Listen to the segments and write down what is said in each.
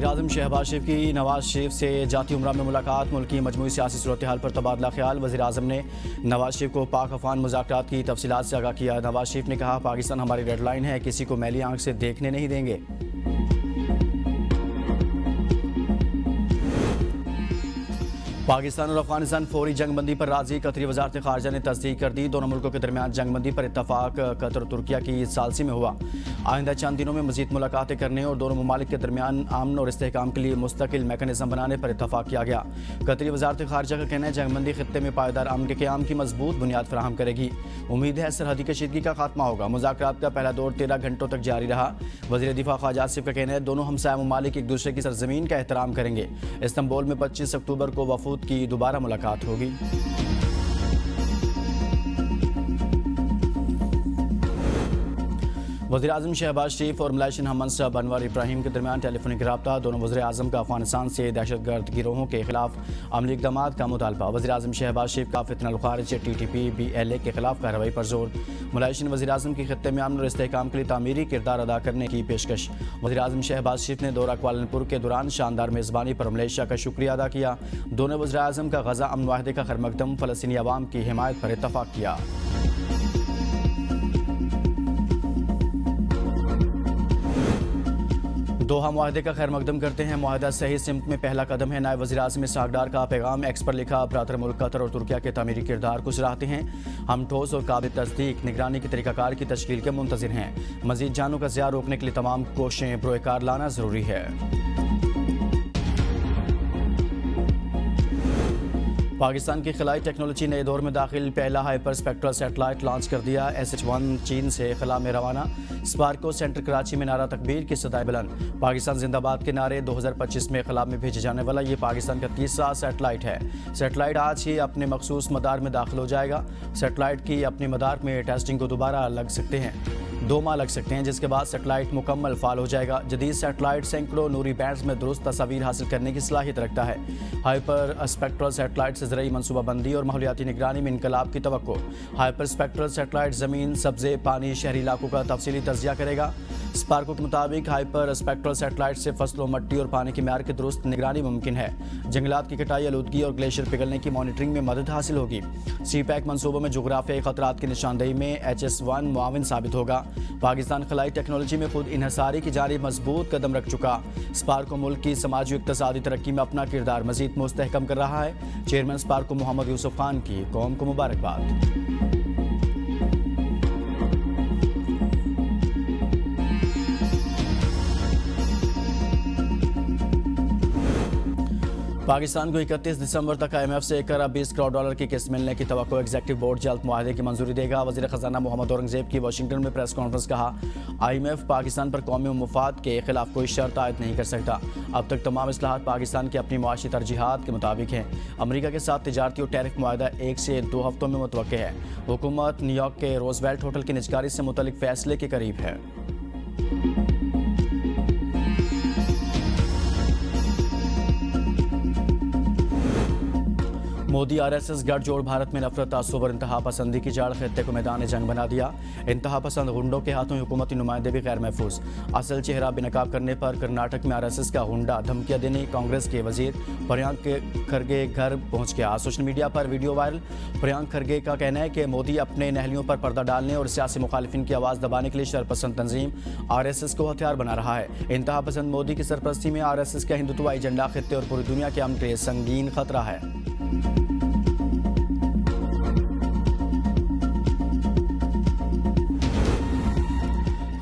वज़ीर-ए-आज़म शहबाज शरीफ की नवाज शरीफ से जाती उम्रा में मुलाकात, मुल्क की मजमूई सियासी सूरत हाल पर तबादला ख्याल। वज़ीर-ए-आज़म ने नवाज शरीफ को पाक अफगान मुज़ाकरात की तफसीलात से आगाह किया। नवाज शरीफ ने कहा, पाकिस्तान हमारी रेड लाइन है, किसी को मैली आंख से देखने नहीं देंगे। पाकिस्तान और अफगानिस्तान फौरी जंगबंदी पर राजी, कतरी वजारत खारजा ने तस्दीक कर दी। दोनों मुल्कों के दरमियान जंगबंदी पर इत्तफाक कतर तुर्किया की सालसी में हुआ। आइंदा चंद दिनों में मजीद मुलाकातें करने और दोनों ममालिक के दरमियान अमन और इस्तेहकाम के लिए मुस्तकिल मैकेनिज्म बनाने पर इत्तफाक किया गया। कतरी वजारत खारजा का कहना है, जंगबंदी खित्ते में पायदार अमन के क़याम की मजबूत बुनियाद फराहम करेगी। उम्मीद है सरहदी कशीदगी का खात्मा होगा। मुज़ाकरात का पहला दौर 13 घंटों तक जारी रहा। वज़ीर दिफा ख्वाजा आसिफ का कहना है, दोनों हमसाया ममालिक एक दूसरे की सरजमीन का एहतराम करेंगे। इस्तांबुल में 25 अक्टूबर को वफूद की दोबारा मुलाकात होगी। वज़ीर-ए-आज़म शहबाज शरीफ और मलेशियन हम मनसब अनवर इब्राहिम के दरमियान टेलीफोनिक रब्ता। दोनों वज़ीर-ए-आज़म का अफगानिस्तान से दहशतगर्द गिरोहों के खिलाफ अमली इक़दामात का मुतालबा। वज़ीर-ए-आज़म शहबाज शरीफ का फितनल खारिज TTP BLA के खिलाफ कार्रवाई पर जोर। मलेशियन वज़ीर-ए-आज़म की खित्ते में अमन और इस्तेहकाम के लिए तामीरी किरदार अदा करने की पेशकश। वज़ीर-ए-आज़म शहबाज शरीफ ने दौरा कुआलालंपुर के दौरान शानदार मेज़बानी पर मलेशिया का शुक्रिया अदा किया। दोनों वज़ीर-ए-आज़म का गज़ा अमन माहदे का खैरमकदम, फ़लस्तीनी अवाम की हिमायत पर इत्तफाक किया। दोहा मुआहदे का खैर मकदम करते हैं। मुआहदा सही सिमत में पहला कदम है। नायब वज़ीर-ए-आज़म इसहाक़ का पैगाम एक्स पर लिखा, बरातर मुल्क कतर और तुर्किया के तामीरी किरदार को सराहते हैं। हम ठोस और काबिल तस्दीक निगरानी के तरीक़ाकार की तश्कील के मुंतज़िर हैं। मज़ीद जानों का ज़िया रोकने के लिए तमाम कोशिशें बरोएकार लाना ज़रूरी है। पाकिस्तान की खलाई टेक्नोलॉजी नए दौर में दाखिल, पहला हाइपर स्पेक्ट्रल सैटेलाइट लॉन्च कर दिया। SH-1 चीन से खला में रवाना। स्पार्को सेंटर कराची में नारा तकबीर की सदाए बुलंद। पाकिस्तान जिंदाबाद के नारे। 2025 में खला में भेजे जाने वाला ये पाकिस्तान का तीसरा सैटेलाइट है। सैटेलाइट आज ही अपने मखसूस मदार में दाखिल हो जाएगा। सैटेलाइट की अपने मदार में टेस्टिंग को दोबारा लग सकते हैं, 2 माह लग सकते हैं, जिसके बाद सैटेलाइट मुकम्मल फाल हो जाएगा। जदीद सैटेलाइट सैकड़ों नूरी बैंड्स में दुरुस्त तस्वीर हासिल करने की सलाहियत रखता है। हाइपर स्पेक्ट्रल सैटेलाइट से ज़रूरी मनसूबाबंदी और माहौलियाती निगरानी में इनकलाब की तवक्को। हाइपर स्पेक्ट्रल सैटेलाइट ज़मीन, सब्ज़े, पानी, शहरी इलाकों का तफसीली तज्जिया करेगा। स्पार्को के मुताबिक हाइपर स्पेक्ट्रल सैटेलाइट से फसलों, मट्टी और पानी की म्यार की दुरुस्त निगरानी मुमकिन है। जंगलात की कटाई, आलूदगी और ग्लेशियर पिघलने की मॉनिटरिंग में मदद हासिल होगी। CPEC मनसूबों में जोग्राफियाई खतरात की निशानदेही में HS-1 मुआविन साबित होगा। पाकिस्तान खलाई टेक्नोलॉजी में खुद इन्हसारी की जानिब मजबूत कदम रख चुका। स्पार्को मुल्क की समाजी इक़्तिसादी तरक्की में अपना किरदार मजीद मुस्तहकम कर रहा है। चेयरमैन स्पार्को मोहम्मद यूसुफ खान की कौम को मुबारकबाद। पाकिस्तान को 31 दिसंबर तक IMF से 1 अरब 20 करोड़ डॉलर की किस्त मिलने की तवक्को। एग्जीक्यूटिव बोर्ड जल्द मुआहदे की मंजूरी देगा। वज़ीर ख़जाना मोहम्मद औरंगज़ेब की वाशिंगटन में प्रेस कॉन्फ्रेंस। कहा, IMF पाकिस्तान पर कौमी मुफाद के खिलाफ कोई शर्त आयद नहीं कर सकता। अब तक तमाम इस्लाहात पाकिस्तान की अपनी मुआशी तरजीहात के मुताबिक हैं। अमरीका के साथ तिजारती और टैरिफ मुआहदा 1 से 2 हफ्तों में मुतवक्के है। हुकूमत न्यूयॉर्क के रोजवेल्ट होटल की निजकारी से मुतल्लिक फैसले के करीब है। मोदी RSS गठजोड़ भारत में नफरत, तासुब और इंतहा पसंदी की जड़ खित्ते को मैदान जंग बना दिया। इंतहा पसंद गुंडों के हाथों हुकूमती नुमाइंदे भी गैर महफूज। असल चेहरा बेनकाब करने पर कर्नाटक में RSS का हुंडा, धमकियां देने कांग्रेस के वजीर प्रियंक खरगे घर पहुंच गया। सोशल मीडिया पर वीडियो वायरल। प्रियंक खरगे का कहना है कि मोदी अपने नहलियों पर पर्दा डालने और सियासी मुखालिफिन की आवाज़ दबाने के लिए शरपसंद तंजीम RSS को हथियार बना रहा है। इंतहा पसंद मोदी की सरपरस्ती में RSS का हिंदुत्वाई एजेंडा खित्ते और पूरी दुनिया के अमन के लिए संगीन खतरा है।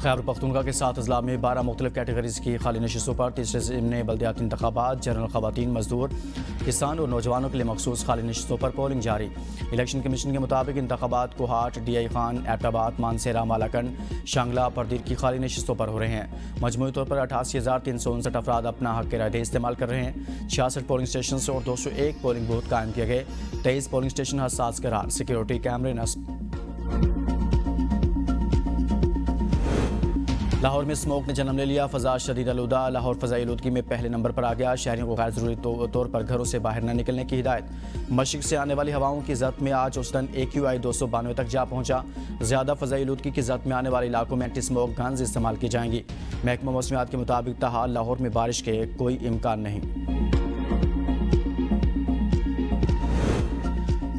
खैबर पख्तूनख्वा के 7 अजला में 12 मुख्तलिफ कैटेगरीज की खाली नशिस्तों पर तीसरे ज़िमनी बल्दियाती इंतखाबात, जनरल खवातीन, मजदूर, किसान और नौजवानों के लिए मखसूस खाली नशिस्तों पर पोलिंग जारी। इलेक्शन कमीशन के मुताबिक इंतखाबात कोहाट, DI खान, एबटाबाद, मानसेरा, मालाकंड, शांगला, परदीर की खाली नशिस्तों पर हो रहे हैं। मजमूई तौर पर 88,359 अफराद अपना हक राय इस्तेमाल कर रहे हैं। 66 पोलिंग स्टेशन और 201 पोलिंग बूथ कायम किए गए। 23 पोलिंग स्टेशन हसास करार, सिक्योरिटी कैमरे नस्ब। लाहौर में स्मोक ने जन्म ले लिया, फजा शदीद आलूदा। लाहौर फजाई आलूदगी में पहले नंबर पर आ गया। शहरियों को गैर जरूरी तौर पर घरों से बाहर न निकलने की हिदायत। मशरिक से आने वाली हवाओं की जद में आज औसतन AQI 292 तक जा पहुंचा। ज़्यादा फजाई आलूदगी की जद में आने वाले इलाकों में एंटी स्मोक गन्स इस्तेमाल की जाएंगी। महकमा मौसमियात के मुताबिक ताहाल लाहौर में बारिश के कोई इम्कान नहीं।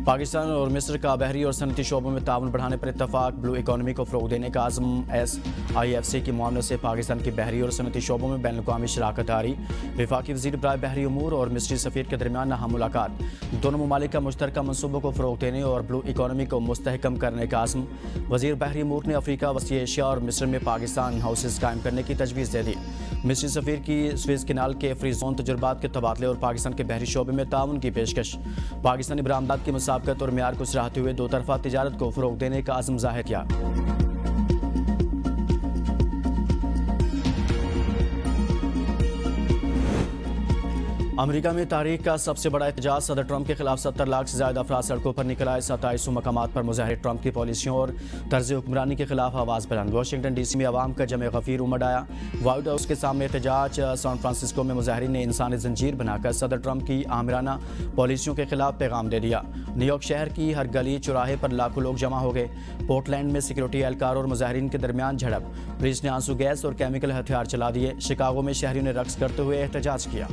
पाकिस्तान और मिस्र का बहरी और सनती शोबों में ताउन बढ़ाने पर इत्तफाक। ब्लू इकॉनमी को फ़रोग़ देने का आज़म SIFC की मामले से पाकिस्तान की बहरी और सनती शोबों में बैनुल-अक़वामी शराकत आ रही। वफाकी वज़ीर बराए बहरी अमूर और मिस्री सफ़ीर के दरमियान अहम मुलाकात। दोनों ममालिक का मुश्तरका मनसूबों को फ़रोग़ देने और ब्लू इकॉनमी को मुस्तहकम करने का आज़म। वज़ीर बहरी अमूर ने अफ्रीका, वसी एशिया और मिस्र में पाकिस्तान हाउसेस कायम करने की तजवीज़ दे दी। मिस्री सफ़ीर की स्वेज़ कैनाल के फ्री जोन तजुर्बात के तबादले और पाकिस्तान के बहरी शोबे में ताउन की पेशकश। पाकिस्तानी बरामदात की मुसाबकत और मेयार को सराहते हुए दो तरफा तिजारत को फ़रोग़ देने का आज़म ज़ाहिर किया। अमेरिका में तारीख का सबसे बड़ा एहतजाज। सदर ट्रंप के खिलाफ 70 लाख से ज़्यादा अफराद सड़कों पर निकल आए। 27 मकामात पर मुजाहिर ट्रंप की पॉलिसियों और तर्ज हुक्मरानी के खिलाफ आवाज़ बुलंद। वाशिंगटन DC में आवाम का जमे गफीर उमड़ आया। व्हाइट हाउस के सामने एहतजाज। सैन फ्रांसिस्को में मुजाहिरीन ने इंसानी जंजीर बनाकर सदर ट्रंप की आमिराना पॉलिसियों के खिलाफ पैगाम दे दिया। न्यूयॉर्क शहर की हर गली चौराहे पर लाखों लोग जमा हो गए। पोर्टलैंड में सिक्योरिटी एहलकार और मुजाहिरीन के दरमियान झड़प। पुलिस ने आंसू गैस और केमिकल हथियार चला दिए। शिकागो में शहरियों ने रक्स करते हुए एहतजाज किया।